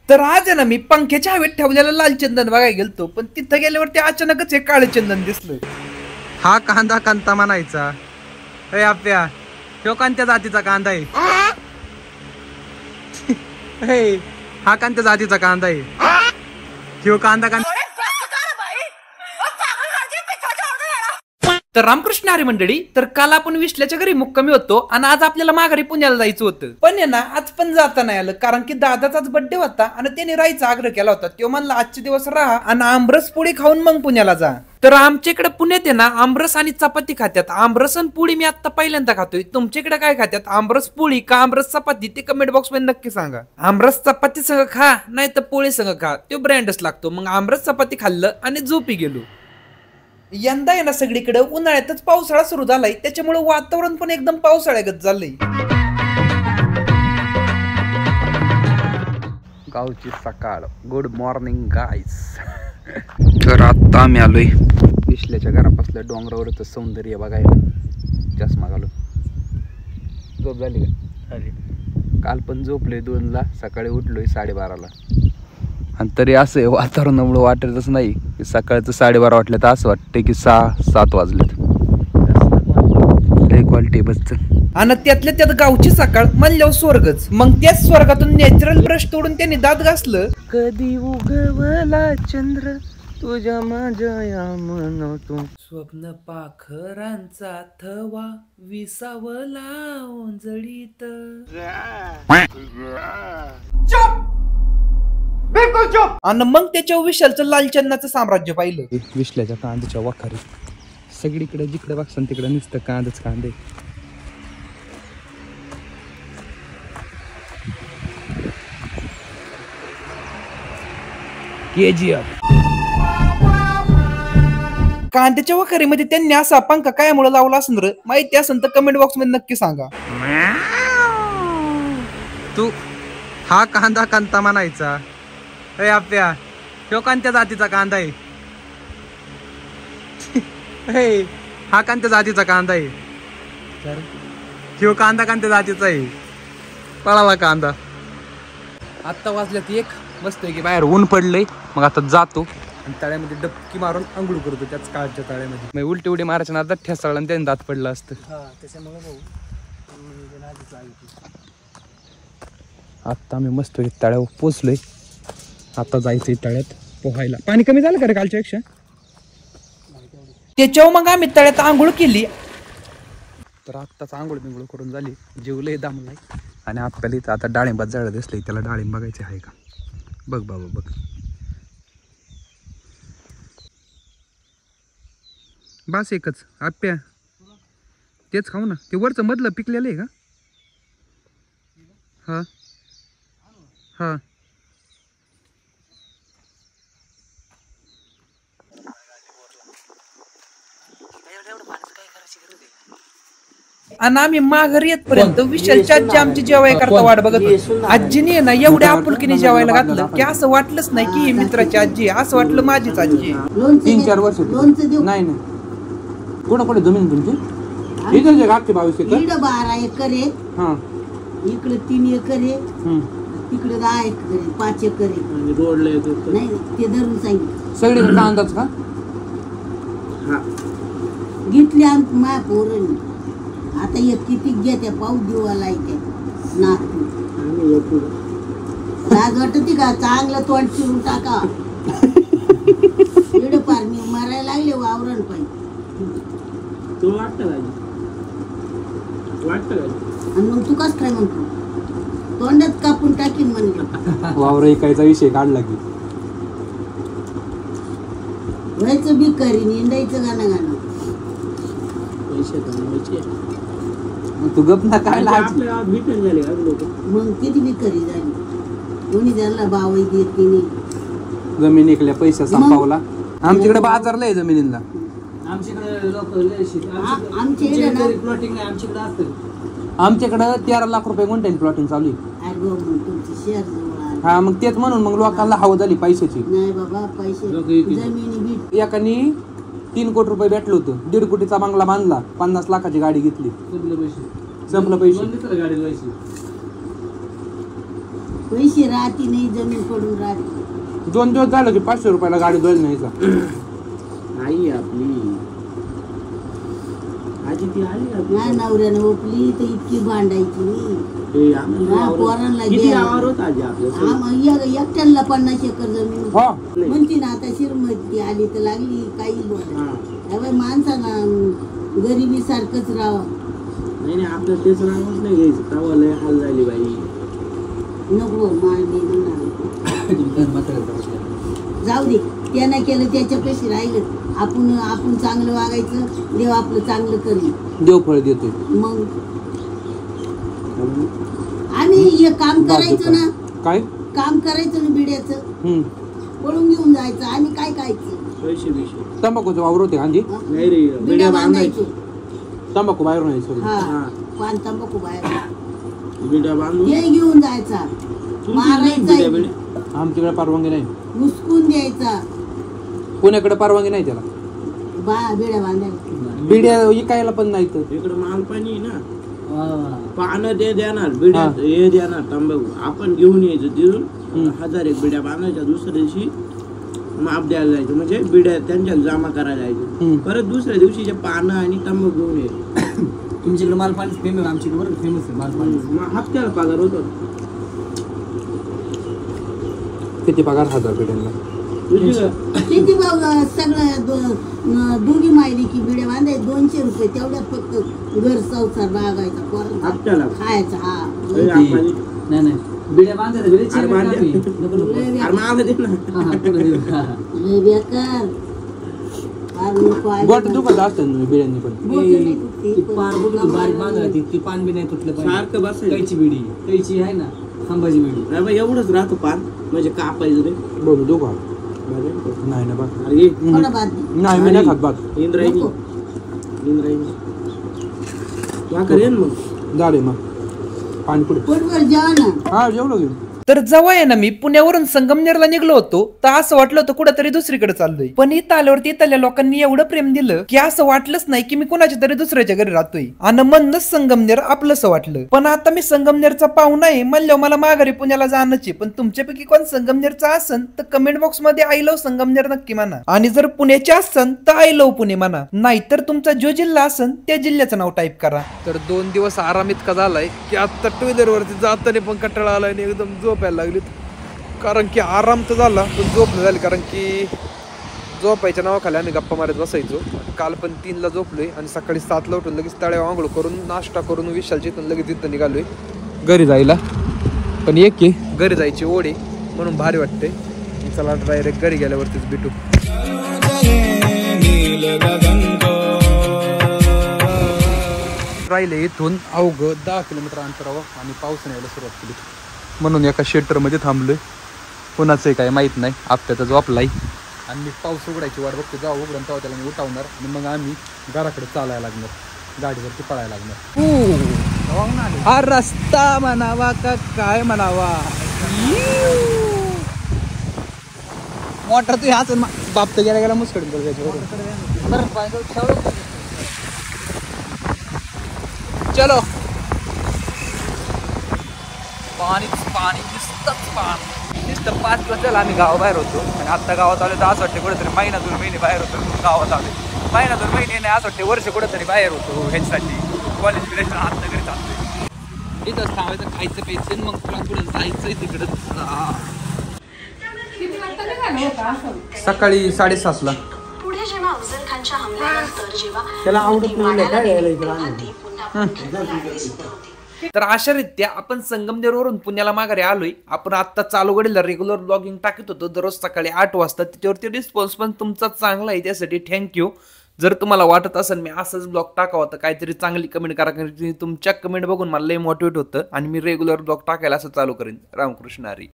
तर आज आहे ना मी पंख्याच्या हवेत ठेवलेलं लाल चंदन बघायला गेलतो, पण तिथं गेल्यावरती अचानकच हे काळे चंदन दिसलं. हा कांदा कांता म्हणायचा. हे आप्या ह्यो कोणत्या जातीचा कांदा आहे? हे हा कोणत्या जातीचा कांदा आहे? ह्यो कांदा कांदा. तर रामकृष्ण हरी मंडळी, तर काल आपण विश्ल्याच्या घरी मुक्कामी होतो आणि आज आपल्याला माघारी पुण्याला जायचं होतं. पण आहे ना आज पण जाता नाही आलं, कारण की दादाचाच बर्थडे होता आणि त्याने राहायचा आग्रह केला होता. तो म्हणला आजचे दिवस राहा आणि आमरस पोळी खाऊन मग पुण्याला जा. तर आमच्याकडे पुण्यात आहे ना आमरस आणि चपाती खात्यात. आमरस आणि पोळी मी आता पहिल्यांदा खातोय. तुमच्याकडे काय खात्यात, आमरस पोळी का आमरस चपाती, ते कमेंट बॉक्स मध्ये नक्की सांगा. आमरस चपाती संग खा नाही तर पोळी संग खा, तो ब्रँडच लागतो. मग आमरस चपाती खाल्लं आणि झोपी गेलो. यंदा आहे ना सगळीकडे उन्हाळ्यातच पावसाळा सुरू झालाय, त्याच्यामुळे वातावरण पण एकदम पावसाळ्यागत झालंय. गावची सकाळ. गुड मॉर्निंग गाईस. तर आता आम्ही आलोय विश्ल्याच्या घरापासल्या डोंगरावरचं सौंदर्य बघायला. चष्मा घालून. झोप झाली का? काल पण झोपलोय 2ला, सकाळी उठलोय 12:30ला. आणि तरी असं वातावरणामुळे वाटतच नाही की सकाळचं 12:30 वाटलं तर असं वाटतं की 6-7 वाजलेत. क्वालिटी बसच. आणि त्यातल्या त्यात गावची सकाळ म्हणल्यावर स्वर्गच. मग त्याच स्वर्गातून नॅचरल ब्रश तोडून त्यांनी दात घासलं. कधी उगवला चंद्र तुझ्या माझ्या मनतो, स्वप्न पाखरांचा थवा विसावला ओंजळीत. आणि मग त्याच्या विशालचं लालचंदनाचं साम्राज्य पाहिलं. विश्ल्याच्या कांद्याच्या वाखारी सगळीकडे जिकडे बघसान तिकडे नुसतं कांदच कांदे. कांद्याच्या वाखारीमध्ये त्यांनी असा पंखा कायमुळे लावला असेल रे, माहिती असेल तर कमेंट बॉक्स मध्ये नक्की सांगा. तू हा कांदा कांता म्हणायचा. हे आप्या ह्यो कोणत्या जातीचा कांदा आहे? हे हा कोणत्या जातीचा कांदा आहे? ह्यो कांदा कोणत्या जातीचा आहे? पळाला कांदा. आत्ता वाजल्यात 1. मस्त आहे की बाहेर ऊन पडलंय. मग आता जातो आणि तळ्यामध्ये डबकी मारून आंघोळ करतो त्याच काळच्या तळ्यामध्ये. मग उलटी उडी मारायच्या नादात ठेसाळला आणि त्याने दात पडलं असतं. आता आम्ही मस्त तळ्यावर पोचलोय. आता जायचंय तळ्यात पोहायला. पाणी कमी झालं का रे कालच्या पेक्षा? त्याच्यावर मग आम्ही तळ्यात आंघोळ केली. तर आत्ताच आंघोळ बिंघोळ करून झाली. जेवलंय दामलाय आणि आपल्याला इथं आता डाळिंबात झाड दिसलंय. त्याला डाळिंब बघायचे आहे का? बघ बाबा बघ. बस एकच आप्या तेच खाऊ ना. ते वरचं मधलं पिकलेलं आहे का? हा हा. आणि आम्ही माघारी येतपर्यंत विशालची आजी आमची जेवाय करता वाट बघत होती. आजीने ना एवढ्या आपुलकीने जेवायला घातलं की असं वाटलंच नाही की ही मित्राची आजी, असं वाटलं माझीच आजी. 3-4 वर्ष नाही नाही. कोणाकडे जमीन तुमची? इकडे गाठते 22 एकर. इकडे 12 एकर आहे. हा इकडे 3 एकर आहे. तिकडे 10 एकर आहे. 5 एकर आहे. रोडला येतो नाही ते धरून सांगितलं. सगळे अंदाज का? घेतली आमची माय पोरांनी. आता एक किती घेते पाऊस दिवाला येते नातू. लाज वाटते का? चांगलं तोंड चिरून टाका. एवढं पार मी मारायला लागले वावरण पाहिजे. तू वाटतं आणि मग तू कस काय म्हणतो? तोंडात कापून टाकीन म्हणले. वावर ऐकायचा विषय काढला की व्हायचं बी करीन. इंडायचं गाणं गाणं. पैसे कमवायचे. तू गप ना काय मग किती बिकरी झाली. कोणी त्यांना भावही देत नाही. जमीन ऐकल्या पैसा संपावला. आमच्याकडे बाजारला आहे जमिनीला. आमच्याकडे 13 लाख रुपये गुंठ्याने प्लॉटिंग चालू आहे. हा मग तेच म्हणून मग लोकांना हवं झाली पैशाची. नाही बाबा पैसे एकानी 3 कोटी रुपये भेटलं होतं. 1.5 कोटीचा बंगला बांधला. 50 लाखाची गाडी घेतली. संपलं पैसे. पैसे राहते नाही, जमीन पडून राहते. 2 दिवस झालं की 500 रुपयाला गाडी धुवायला नाही का? आई आपली आजी ती आली ना माझ्या नवऱ्यानं ओपली तर इतकी भांडायची मी. ते आम्हाला हा, वावर- पोरांना किती द्या. आवार होत आजी आपलं एकट्याला 50 एकर जमीन होती. हा म्हणती ना आता शिरमती आली तर लागली काही बोला. हा माणसाला गरिबी सारखंच राहावं. नाही आपलं तेच नावच नाही घ्यायचं. तवा लय हाल झाली बाई. नको मारणी म्हणणार. जाऊ दे, त्यानं केलं त्याच्यापेक्षा राहिलं. आपण चांगलं वागायचं, देव आपलं चांगलं करेल. देव फळ देतोय. मग आम्ही हे काम करायचं ना, काय काम करायचं ना बिड्याचं, पळून घेऊन जायचं. आम्ही काय खायचं? पैसे बिशे तंबाखूचं वावर होते गांधी. नाही रे बिड्या बांधायचो. तंबाखू बाहेर नाही सर. हा, पान तंबाखू बाहेर बिड्या बांधून हे घेऊन जायचा, मारायचा, आमच्याकडे परवानगी नाही. मुसकून द्यायचा. पुण्याकडे परवानगी नाही त्याला. बिड्या बांधायचा. बिड्या विकायला पण नाही तर. इकडे माल पाणी आहे ना. पानं ते देणार बिड्या हे देणार तंबाखू आपण घेऊन यायचं तिथून 1000 एक बिड्या बांधायच्या. दुसऱ्या दिवशी माप द्यायला जायचं, म्हणजे बिड्या त्यांच्या जमा करायला जायचं. परत दुसऱ्या दिवशी जे पानं आणि तंबाखू घेऊन यायचं. तुमच्याकडे मालपाणी फेमस, आमच्याकडे बरं फेमस आहे मालपाणी. मग हप्त्याला पगार होतो. किती पगार 1000 बिड्यांना? किती भाऊ सगळं दोघी मायली की बिड्या बांधाय 200 रुपये. तेवढ्यात फक्त घर संसार बागायचा, पोरांचा हप्त्याला खायचा. हा, नाही नाही बिड्या बांधायचं बिड्याची अरे बांध. आम्ही. नको नको. अरे मला दे ना. हा, हा, तुला देऊ. हा, हा. लय बेकार. फार नको आहे. गोट दुखत असतं ना बिड्यांनी पण. बोटं नाही तुटती, ती पण पार बुडून बारीक बांधायला ती पान बी नाही तुटलं पाहिजे. सारखं बसायचं. कैची बिडी, कैची आहे ना, खांबाची बिडी. नाही बा एवढंच राहतं पान, म्हणजे कापायचं रे. बोलू दो का? नाही ना बात. अरे ये. थोडा बाद दे. नाही मी नाही खात बात. इंद्रायणी नको. इंद्रायणी भाकर येईन मग. झाले मग पाणी पुढे. पोटभर जेवा ना. हा जेवढं घेऊ. तर जेव्हा आहे ना मी पुण्यावरून संगमनेरला निघलो होतो तर असं वाटलं होतं कुठेतरी दुसरीकडे चाललोय. पण इथं आल्यावरती इथल्या लोकांनी एवढं प्रेम दिलं की असं वाटलंच नाही की मी कोणाच्या तरी दुसऱ्याच्या घरी राहतोय. आणि म्हणूनच संगमनेर आपलंसं वाटलं. पण आता मी संगमनेरचा पाहुणा आहे म्हणल्यावर मला माघारी पुण्याला जाणंच आहे. पण तुमच्यापैकी कोण संगमनेरचा असन तर कमेंट बॉक्स मध्ये आय लव्ह संगमनेर नक्की म्हणा. आणि जर पुण्याचे असन तर आय लव्ह पुणे म्हणा. नाहीतर तुमचा जो जिल्हा असन त्या जिल्ह्याचं नाव टाईप करा. तर 2 दिवस आराम इतका झालाय की आता टू व्हीलर वरती जाताना पण कंटाळा आलाय आणि एकदम झोपायला लागली. कारण की आराम तर झाला पण झोप नाही झाली. कारण की झोपायच्या नावाखाली आम्ही गप्पा मारत बसायचो. काल पण 3ला झोपलोय आणि सकाळी 7ला उठून लगेच तळ्यावर आंघोळ करून नाश्ता करून विशालची इथून लगेच इथं निघालोय घरी जायला. पण एक की घरी जायची ओढी म्हणून भारी वाटते. चला डायरेक्ट घरी गेल्यावरतीच भेटू. राहिले इथून अवघं 10 किलोमीटर अंतरावर आणि पावसाने यायला सुरुवात केली म्हणून एका शेल्टरमध्ये थांबलोय. कोणाचंही काय माहीत नाही. आपल्याचा झोपलाय आणि मी पाऊस उघडायची वाट बघतो. जेव्हा उघडून तेव्हा त्याला मी उठावणार आणि मग आम्ही घराकडे चालायला लागणार, गाडीवरती पळायला लागणार. हा रस्ता म्हणावा का काय म्हणावा. मोटर तू ह्याच बाप तर गेला मुसकडून चलो. पाणीच पाणी नुसतंच पाणी. नुसतं 5 दिवस झाला आम्ही गावाबाहेर होतो आणि आता गावात आलो तर असं वाटते कुठेतरी महिना 2 महिने बाहेर होतो. गावात आलो महिना 2 महिने नाही असं वाटते वर्ष कुठेतरी बाहेर होतो ह्याच्यासाठी. कॉलेज बिलेज आता घरी चालतोय. इथंच थांबायचं, खायचं प्यायचं मग तुला पुढे जायचंय तिकडं. सकाळी 7:30ला. पुढे जेव्हा अफजल खानच्या हमल्यानंतर जेव्हा त्याला आवडत नाही काय यायला इकडे. तर अशा रीत्या आपण संगमनेरवरून पुण्याला माघारी आलोय. आपण आता चालू घडीला रेग्युलर ब्लॉगिंग टाकत होतो दररोज सकाळी 8 वाजता. त्याच्यावरती रिस्पॉन्स पण तुमचा चांगला आहे, त्यासाठी थँक्यू. जर तुम्हाला वाटत असेल मी असंच ब्लॉग टाकावं तर काहीतरी चांगली कमेंट करा. कारण तुमच्या कमेंट बघून मला लय मोटिवेट होतं आणि मी रेग्युलर ब्लॉग टाकायला असं चालू करेन. रामकृष्ण हरी.